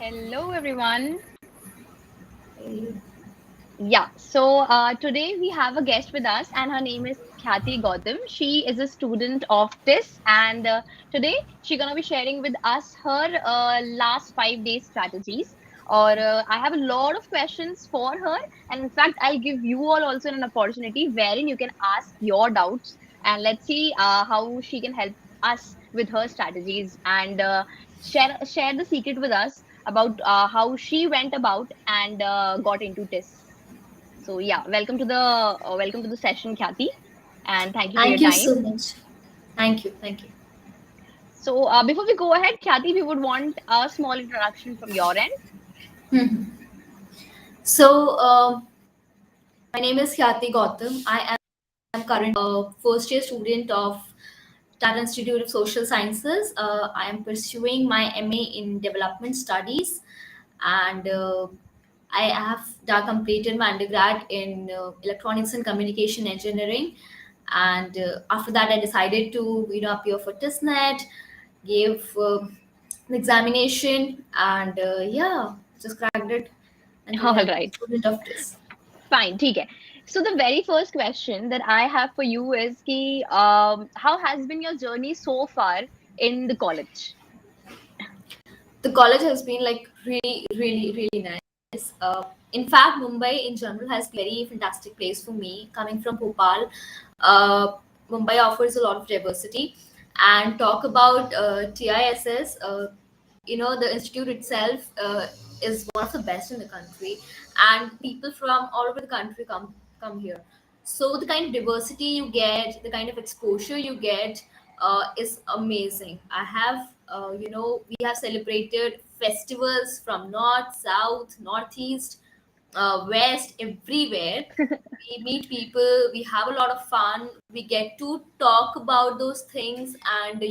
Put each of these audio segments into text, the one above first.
Hello, everyone. Yeah, so today we have a guest with us, and her name is Khyati Gautam. She is a student of TISS, and today she's gonna be sharing with us her last 5 days strategies. Or I have a lot of questions for her, and in fact, I'll give you all also an opportunity wherein you can ask your doubts, and let's see how she can help us with her strategies and share the secret with us about how she went about and got into TISS. So yeah, welcome to the session, Khyati, and thank you for your Thank you time. so much. Thank you. Thank you. So before we go ahead, Khyati, we would want a small introduction from your end. Mhm. So, my name is Khyati Gautam. I am current first year student of Tata Institute of Social Sciences. I am pursuing my MA in Development Studies, and I have completed my undergrad in Electronics and Communication Engineering. And after that, I decided to appear for TISSNET, gave the examination, and just cracked it. And All today I'm a right, student of TISS. fine, ठीक है. So the very first question that I have for you is कि how has been your journey so far in the college? The college has been like really, really, really nice. In fact, Mumbai in general has been a very fantastic place for me. Coming from Bhopal, uh, Mumbai offers a lot of diversity. And talk about TISS, the institute itself is one of the best in the country, and people from all over the country come here. So the kind of diversity you get, the kind of exposure you get, is amazing. We have celebrated festivals from north, south, northeast, west, everywhere. We meet people, we have a lot of fun, we get to talk about those things, and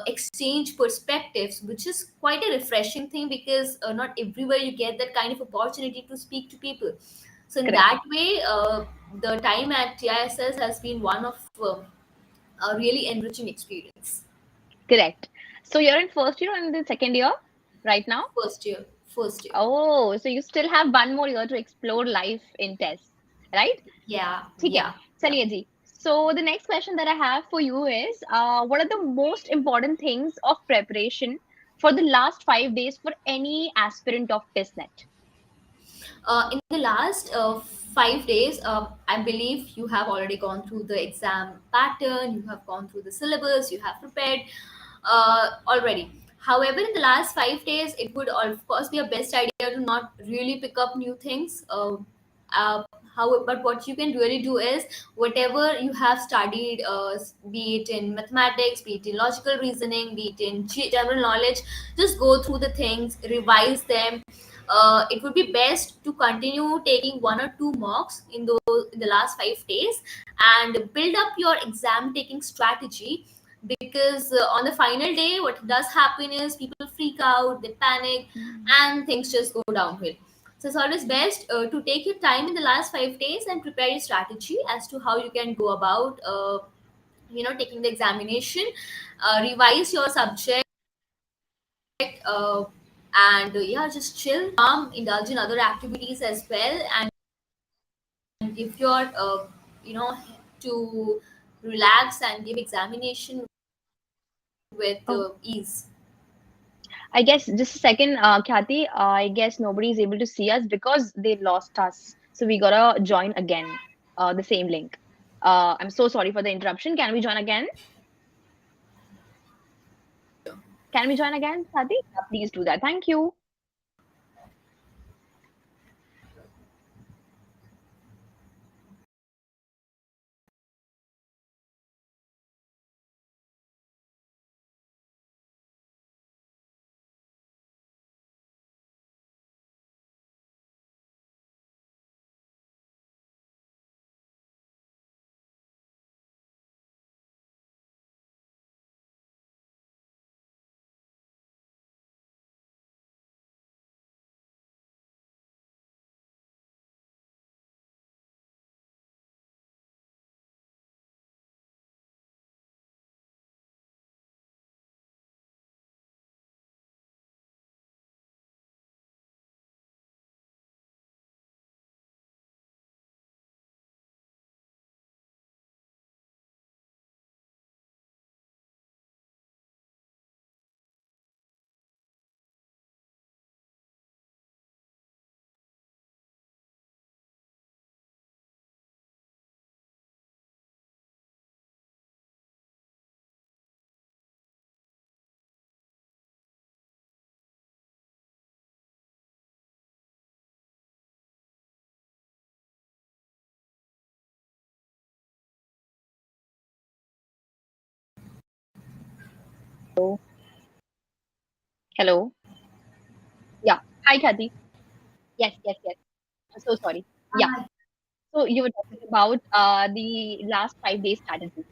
exchange perspectives, which is quite a refreshing thing, because not everywhere you get that kind of opportunity to speak to people. So in Correct, that way, the time at TISS has been one of a really enriching experience. correct. So you're in first year or in the second year right now? First year. Oh, so you still have one more year to explore life in TESS, right? Yeah, ठीक है, yeah, yeah. चलिए जी. So the next question that I have for you is, what are the most important things of preparation for the last 5 days for any aspirant of TISSNET? In the last 5 days, I believe you have already gone through the exam pattern, you have gone through the syllabus, you have prepared already. However, in the last 5 days, it would of course be a best idea to not really pick up new things. Uh, but what you can really do is, whatever you have studied, be it in mathematics, be it in logical reasoning, be it in general knowledge, just go through the things, revise them. It would be best to continue taking 1 or 2 mocks in the last 5 days, and build up your exam taking strategy, because on the final day what does happen is people freak out, they panic, and things just go downhill. So it's always best to take your time in the last 5 days and prepare your strategy as to how you can go about taking the examination, revise your subject, uh, and just chill, indulge in other activities as well, and give your you know to relax and give examination with Oh, ease. I guess just a second, Khyati. I guess nobody is able to see us because they lost us. So we gotta join again, the same link. I'm so sorry for the interruption. Can we join again? Can we join again, Khyati? Please do that. Thank you. Hello. Yeah. Hi, Khyati. Yes, yes, yes. I'm so sorry. Yeah. Ah, So you were talking about the last 5 days strategy.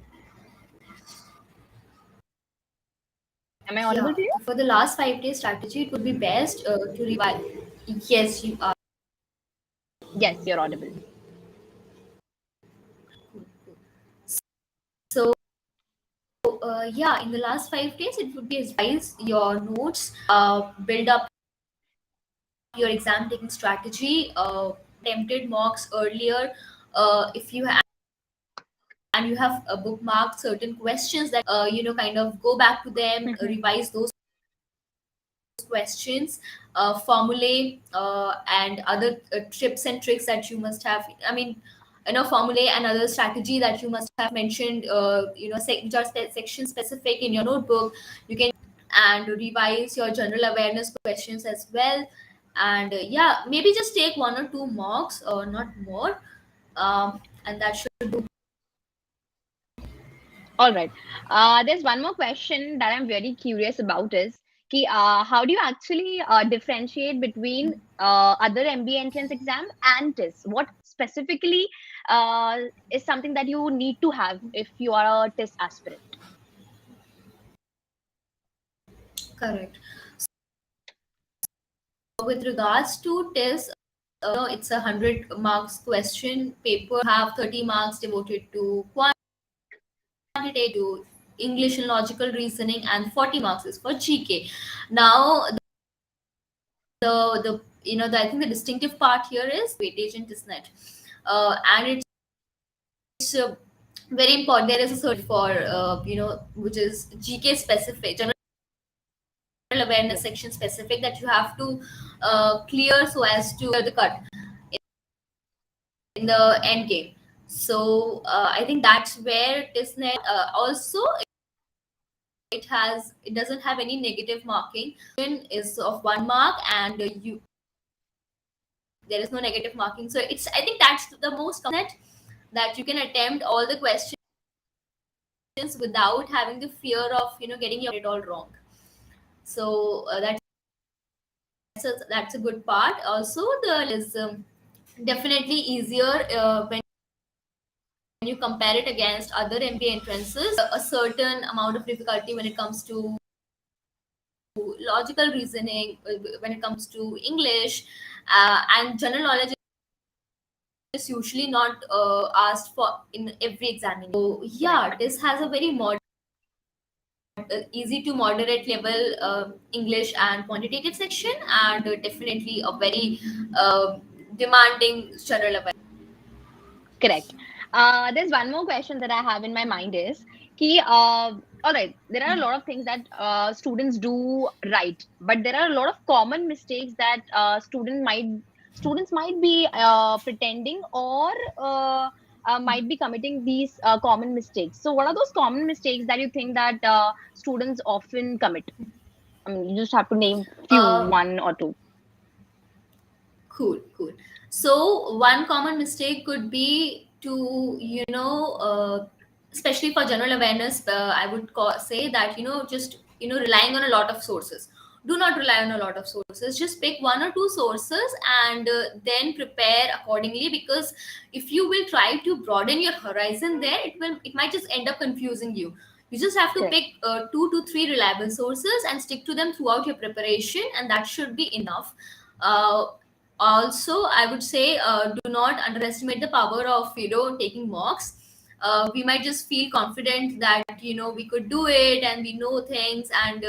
Am I audible yeah. to you? For the last 5 days strategy, it would be best to revise. Yes, you are. Yes, you're audible. So, yeah, in the last 5 days, it would be revise your notes, build up your exam taking strategy, attempted mocks earlier. If you have and you have bookmarked certain questions that kind of go back to them, Mhm. revise those questions, formulae, and other tips and tricks that you must have. I mean, formulae and other strategy that you must have mentioned, which are section specific in your notebook. You can and revise your general awareness questions as well. And yeah, maybe just take one or two mocks or not more. And that should do. All right. There's one more question that I'm very curious about is how do you actually differentiate between other MBA entrance exam and TISS? What specifically uh, is something that you need to have if you are a TISS aspirant? Correct. With regards to tests, it's 100 marks question paper. Have 30 marks devoted to quantitative, English and logical reasoning, and 40 marks is for GK. Now, the I think the distinctive part here is weightage in TISSNET, and it's very important. There is a search for which is GK specific, general awareness Yes, section specific, that you have to clear so as to clear the cut in the end game. So I think that's where TISSNET also it doesn't have any negative marking. Is of 1 mark, and you there is no negative marking. So it's I think that's the most common that you can attempt all the questions without having the fear of getting it all wrong. So that's a good part. Also, the is definitely easier when you compare it against other MBA entrances. A certain amount of difficulty when it comes to logical reasoning, when it comes to English, and general knowledge is usually not asked for in every examination. So correct. yeah, this has a very easy to moderate level English and quantitative section, and definitely a very demanding general awareness. Correct. There's one more question that I have in my mind is all right, there are a lot of things that students do right, but there are a lot of common mistakes that students might be pretending or might be committing these common mistakes. So, what are those common mistakes that you think that students often commit? I mean, you just have to name few, Uh, one or two. Cool, cool. So one common mistake could be to, especially for general awareness, I would say that, just, relying on a lot of sources. Do not rely on a lot of sources. Just pick one or two sources, and then prepare accordingly, because if you will try to broaden your horizon there, it might just end up confusing you. You just have to Correct. pick 2 to 3 reliable sources and stick to them throughout your preparation, and that should be enough. Uh, Also, I would say, do not underestimate the power of taking mocks. We might just feel confident that we could do it and we know things, and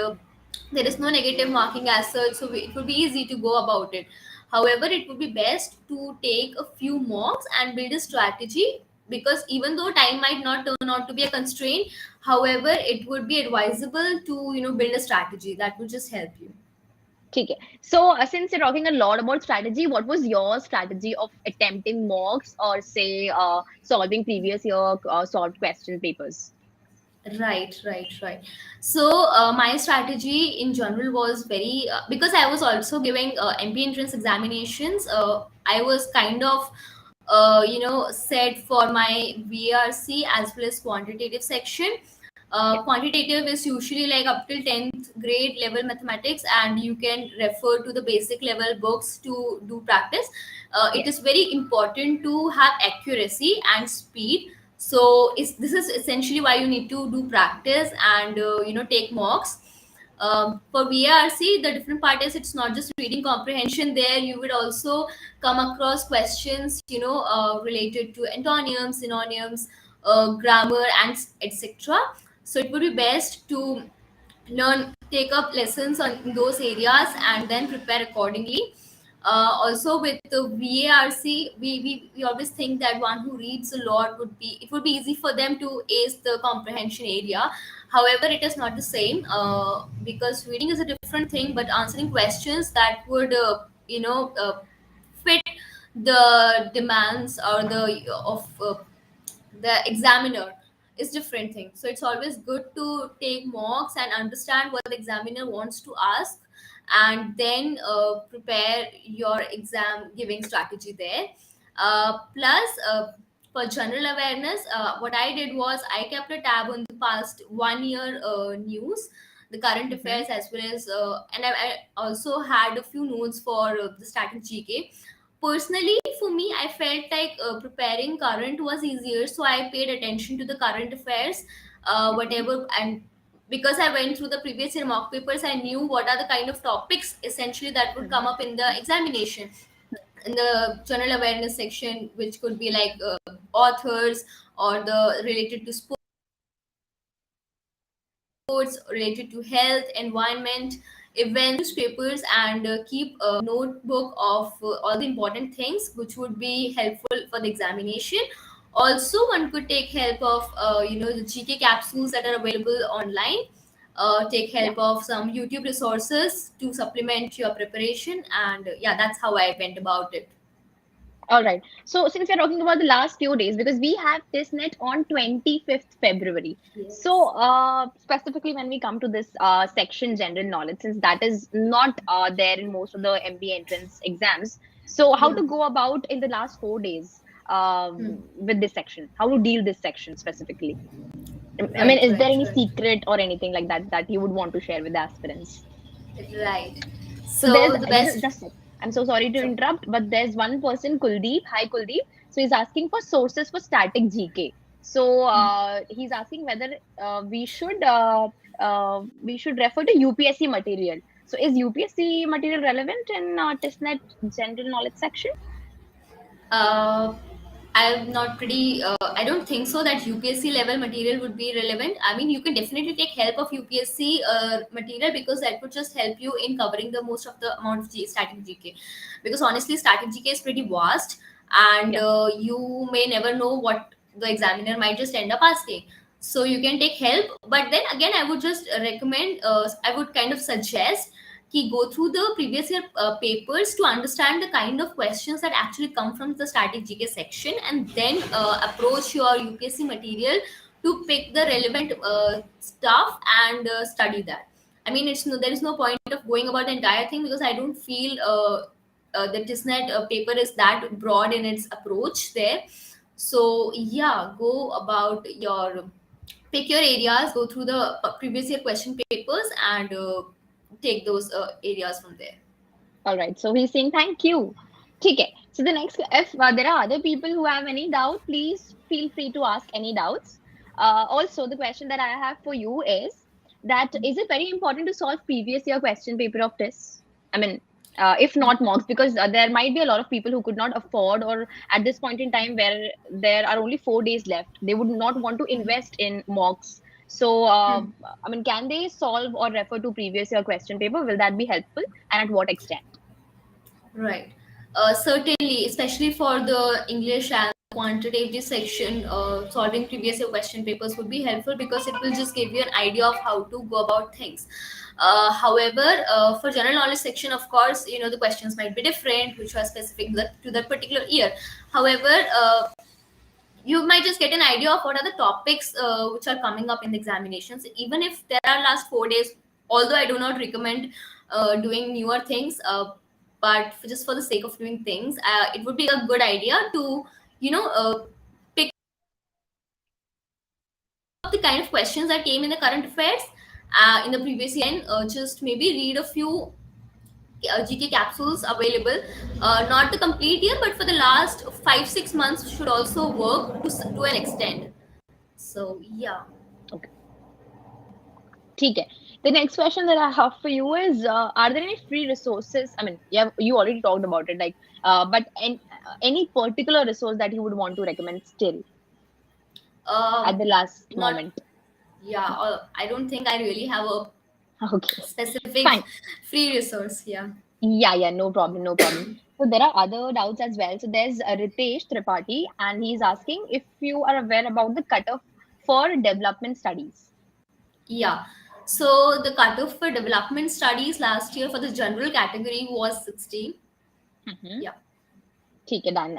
there is no negative marking as such, so it would be easy to go about it. However, it would be best to take a few mocks and build a strategy, because even though time might not turn out to be a constraint, however, it would be advisable to build a strategy that would just help you. Okay. So, since you're talking a lot about strategy, what was your strategy of attempting mocks or say solving previous year solved question papers? Right, right, right. So my strategy in general was very because I was also giving MP entrance examinations. I was kind of set for my VRC as well as quantitative section. Yeah. Quantitative is usually like up till 10th grade level mathematics, and you can refer to the basic level books to do practice. It Yes. is very important to have accuracy and speed. So this is essentially why you need to do practice and take mocks. For VRC, the different part is it's not just reading comprehension. There, you would also come across questions, related to antonyms, synonyms, grammar, and etc. So it would be best to take up lessons on those areas and then prepare accordingly. Also with the VARC, we always think that one who reads a lot would be easy for them to ace the comprehension area. However, it is not the same, because reading is a different thing, but answering questions that would fit the demands or the examiner is different thing. So it's always good to take mocks and understand what the examiner wants to ask, and then prepare your exam giving strategy there. Plus, for general awareness, what I did was I kept a tab on the past 1 year news, the current Mm-hmm. affairs, as well as I also had a few notes for the static GK. Personally, for me, I felt like preparing current was easier, so I paid attention to the current affairs, Mm-hmm. whatever. And because I went through the previous year mock papers, I knew what are the kind of topics essentially that would come up in the examination, in the general awareness section, which could be like authors, or the related to sports, related to health, environment, events, newspapers, and keep a notebook of all the important things which would be helpful for the examination. Also, one could take help of the GK capsules that are available online. Take Yeah. help of some YouTube resources to supplement your preparation, and yeah, that's how I went about it. All right. So since we're talking about the last few days, because we have TISSNET on 25th February. So Yes. specifically when we come to this section general knowledge, since that is not there in most of the MBA entrance exams. So how Yeah. to go about in the last 4 days Hmm. with this section? How to deal this section specifically? I mean, Right, is there right, any right. secret or anything like that that you would want to share with the aspirants? Right. So there's So the best. just I'm so sorry to So, interrupt, but there's one person, Kuldeep. Hi, Kuldeep. So he's asking for sources for static GK. So he's asking whether we should refer to UPSC material. So is UPSC material relevant in TISSNET general knowledge section? uh, I'm not pretty. I don't think so that UPSC level material would be relevant. I mean, you can definitely take help of UPSC material, because that would just help you in covering the most of the amount of static GK. Because honestly, static GK is pretty vast, and Yeah. you may never know what the examiner might just end up asking. So you can take help, but then again, I would just recommend. I would kind of suggest go through the previous year papers to understand the kind of questions that actually come from the static GK section, and then approach your UPSC material to pick the relevant stuff and study that. I mean, there is no point of going about the entire thing, because I don't feel the TISSNET paper is that broad in its approach there. So yeah, go about your pick your areas, go through the previous year question papers, and take those areas from there. All right. So he's saying thank you. Okay. So the next, if there are other people who have any doubt, please feel free to ask any doubts. Also, the question that I have for you is it very important to solve previous year question paper of this? I mean, if not mocks, because there might be a lot of people who could not afford, or at this point in time where there are only 4 days left, they would not want to invest in mocks. So, Hmm. I mean, can they solve or refer to previous year question paper? Will that be helpful? And at what extent? Right. Certainly, especially for the English and quantitative section, solving previous year question papers would be helpful, because it will just give you an idea of how to go about things. However, for general knowledge section, of course, the questions might be different, which are specific to that particular year. However, you might just get an idea of what are the topics which are coming up in the examinations, even if there are last 4 days. Although I do not recommend doing newer things, but just for the sake of doing things, it would be a good idea to you know uh, pick the kind of questions that came in the current affairs in the previous year, and just maybe read a few GK capsules available, not the complete year, but for the last 5-6 months should also work to an extent. So yeah. Okay. ठीक है. The next question that I have for you is, are there any free resources? I mean, yeah, you already talked about it, like, but any particular resource that you would want to recommend still at Um, the last Not, moment? yeah. I don't think I really have a Okay, specific fine. free resource. Yeah. Yeah, no problem, no problem. So there are other doubts as well. So there's Ritesh Tripathi, and he's asking if you are aware about the cutoff for development studies. Yeah. So the cutoff for development studies last year for the general category was 16. Mm-hmm. Yeah. ठीक है, done.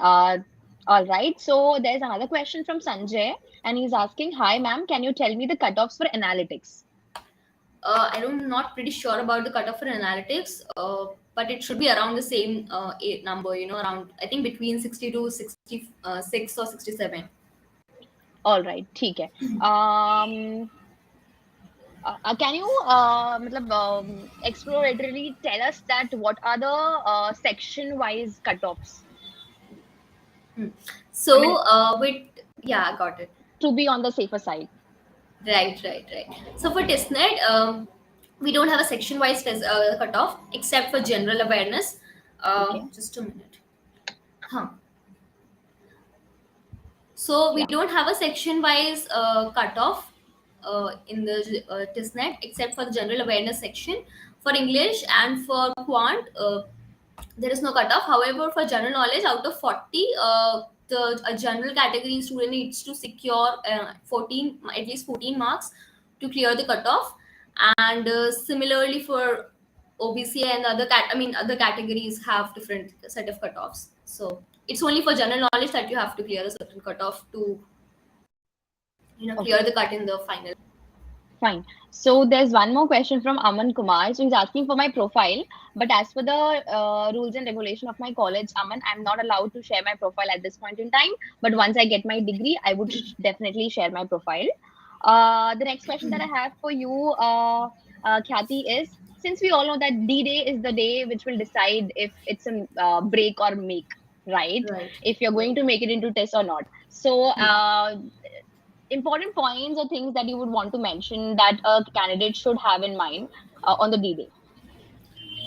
All right. So there's another question from Sanjay, and he's asking, "Hi, ma'am, can you tell me the cutoffs for analytics?" I'm not pretty sure about the cutoff for analytics, but it should be around the same number, around, I think, between 60 to 66 or 67. All right, ठीक है. Can you मतलब, exploratorily tell us that what are the section-wise cutoffs? Hmm. I So, mean, yeah, got it. to be on the safer side. Right. So for TISSNET, we don't have a section-wise cutoff except for general awareness. Okay. Just a minute. Huh. So we Yeah. don't have a section-wise cutoff in the TISSNET except for the general awareness section. For English and for Quant, there is no cutoff. However, for general knowledge, out of 40, a general category student needs to secure 14, at least 14 marks to clear the cutoff. And similarly for OBC and other categories have different set of cutoffs. So it's only for general knowledge that you have to clear a certain cutoff to clear Okay. the cut in the final. Fine. So there's one more question from Aman Kumar. So he's asking for my profile, but as per the rules and regulation of my college, Aman, I'm not allowed to share my profile at this point in time. But once I get my degree, I would definitely share my profile. The next question that I have for you, Khyati, is, since we all know that D-Day is the day which will decide if it's a break or make, right? Right. If you're going to make it into test or not. So important points or things that you would want to mention that a candidate should have in mind on the D-Day?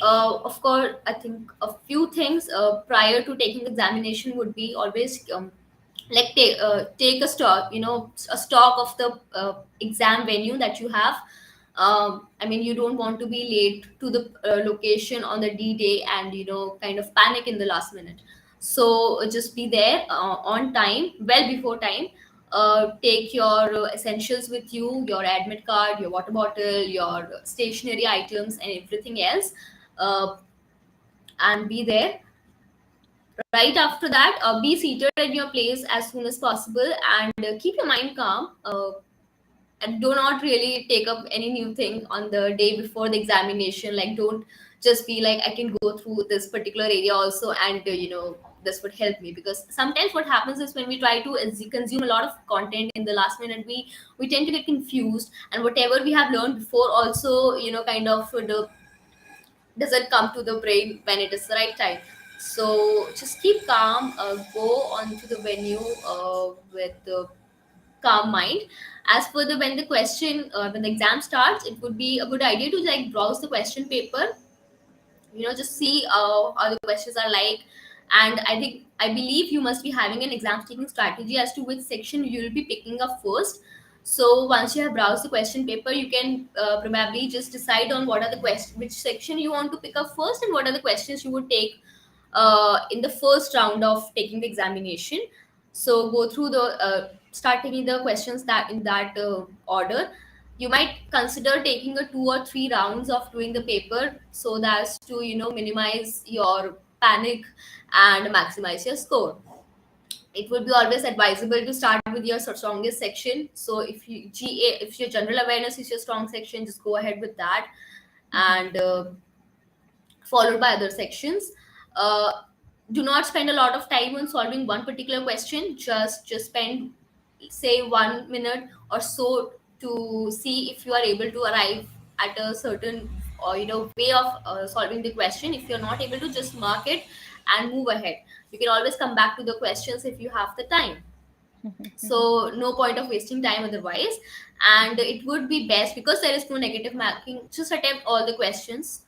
Of course, I think a few things prior to taking the examination would be always like take a stock, a stock of the exam venue that you have. I mean, you don't want to be late to the location on the D-Day and kind of panic in the last minute. So just be there on time, well before time. Take your essentials with you, your admit card, your water bottle, your stationery items, and everything else, uh, and be there. Right after that, be seated in your place as soon as possible, and keep your mind calm, and do not really take up any new thing on the day before the examination. Like, don't just be like, I can go through this particular area also, and this would help me. Because sometimes what happens is, when we try to consume a lot of content in the last minute, we tend to get confused, and whatever we have learned before also, kind of doesn't come to the brain when it is the right time. So just keep calm, go on to the venue with the calm mind. As for the when the exam starts, it would be a good idea to like browse the question paper, just see how the questions are like. And I believe you must be having an exam taking strategy as to which section you will be picking up first. So once you have browsed the question paper, you can probably just decide on what are the questions, which section you want to pick up first, and what are the questions you would take in the first round of taking the examination. So go through start taking the questions that in that order. You might consider taking a 2 or 3 rounds of doing the paper, so that's to minimize your panic and maximize your score. It would be always advisable to start with your strongest section. So if your general awareness is your strong section, just go ahead with that, Mhm. and followed by other sections. uh, do not spend a lot of time on solving one particular question. Just spend say 1 minute or so to see if you are able to arrive at a certain way of solving the question. If you're not able to, just mark it and move ahead. You can always come back to the questions if you have the time. So no point of wasting time otherwise. And it would be best, because there is no negative marking, just attempt all the questions.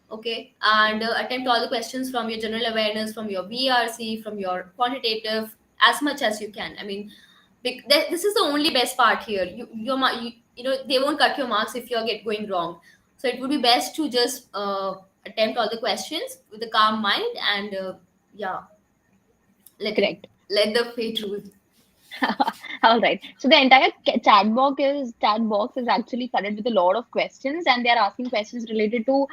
Okay, and attempt all the questions from your general awareness, from your VRC, from your quantitative, as much as you can. I mean, this is the only best part here. They won't cut your marks if you're get going wrong. So it would be best to just attempt all the questions with a calm mind, and yeah, Correct. let the fate rule. All right. So the entire chat box is actually flooded with a lot of questions, and they are asking questions related to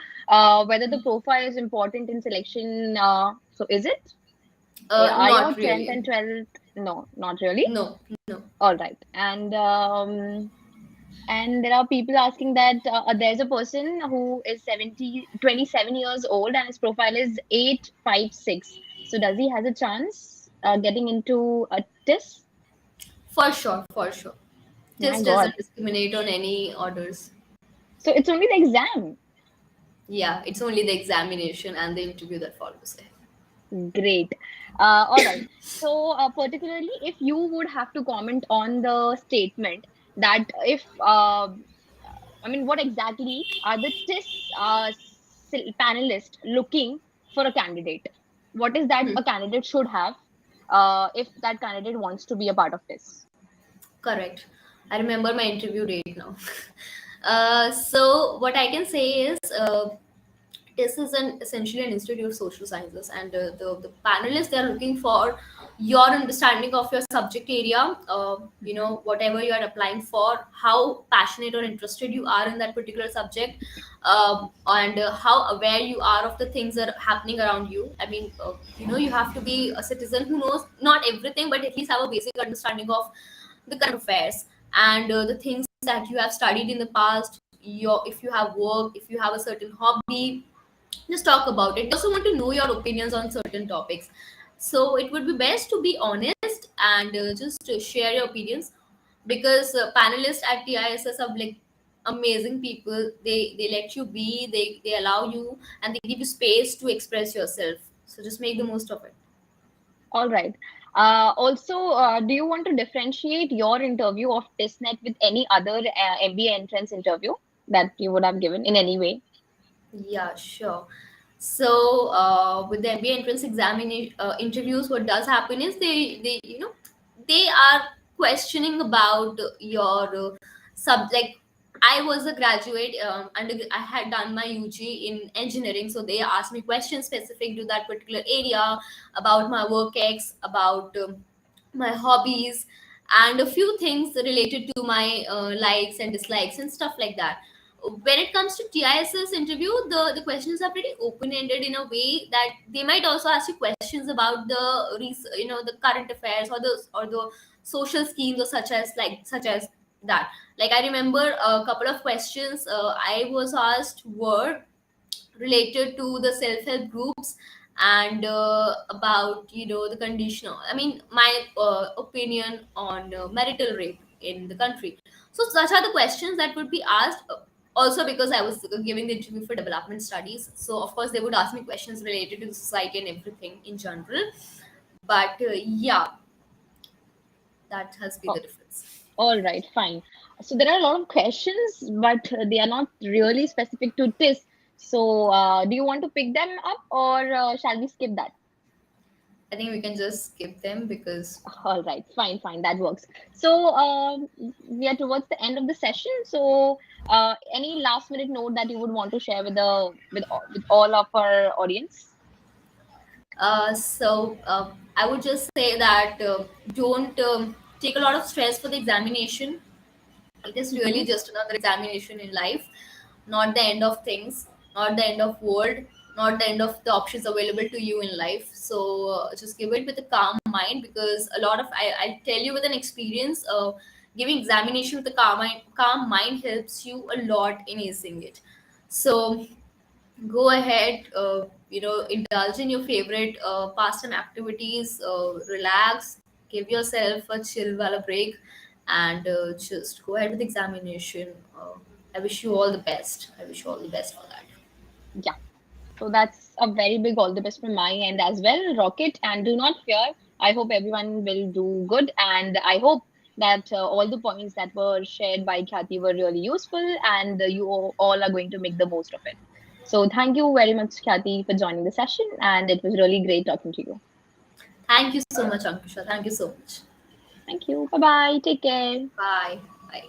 whether the profile is important in selection. So is it? Are your Not 10th really. and 12th? No, not really. No, no. All right. And there are people asking that there's a person who is 27 years old and his profile is 856. So does he has a chance getting into a TISS? For sure, for sure. My This God. doesn't discriminate on any orders. So it's only the exam. Yeah, it's only the examination and the interview that follows it. Great. All right. So, particularly if you would have to comment on the statement that if, I mean, what exactly are the TISS panelists looking for a candidate? What is that Hmm. a candidate should have if that candidate wants to be a part of TISS? Correct. I remember my interview date now. So what I can say is, this is essentially an institute of social sciences, and the panelists, they are looking for your understanding of your subject area. Whatever you are applying for, how passionate or interested you are in that particular subject, and how aware you are of the things that are happening around you. I mean, you have to be a citizen who knows not everything, but at least have a basic understanding of the current affairs, and the things that you have studied in the past. If you have work, if you have a certain hobby, just talk about it. They also want to know your opinions on certain topics. So it would be best to be honest and just share your opinions, because panelists at TISS are like amazing people. They let you be, they allow you, and they give you space to express yourself. So just make the most of it. All right. Also, do you want to differentiate your interview of TISSNET with any other MBA entrance interview that you would have given in any way? Yeah, sure. So with the MBA entrance examination interviews, what does happen is they are questioning about your like, I was a graduate, and I had done my UG in engineering, so they asked me questions specific to that particular area, about my work ex, about my hobbies, and a few things related to my likes and dislikes and stuff like that. When it comes to TISS interview, the questions are pretty open ended, in a way that they might also ask you questions about the current affairs, or the social schemes, or such as that. Like, I remember a couple of questions I was asked were related to the self-help groups, and about the conditional, I mean, my opinion on marital rape in the country. So such are the questions that would be asked. Also, because I was giving the interview for development studies, so of course they would ask me questions related to the society and everything in general. But yeah, that has been Oh, the difference. all right, fine. So there are a lot of questions, but they are not really specific to this. So do you want to pick them up or shall we skip that? I think we can just skip them, because All right, fine, fine, that works. So we are towards the end of the session. So any last minute note that you would want to share with all of our audience? I would just say that don't take a lot of stress for the examination. It is really Hmm. just another examination in life, not the end of things, not the end of world, not the end of the options available to you in life. So just give it with a calm mind, because a lot of I tell you with an experience, giving examination with a calm mind helps you a lot in acing it. So go ahead, indulge in your favorite pastime activities, relax, give yourself a chill wala break, and just go ahead with the examination. I wish you all the best. I wish you all the best for that. Yeah. So that's a very big all the best from my end as well. Rock it and do not fear. I hope everyone will do good, and I hope that all the points that were shared by Khyati were really useful, and you all are going to make the most of it. So thank you very much, Khyati, for joining the session, and it was really great talking to you. Thank you so much, Ankusha. Thank you so much. Thank you. Bye bye. Take care. Bye. Bye.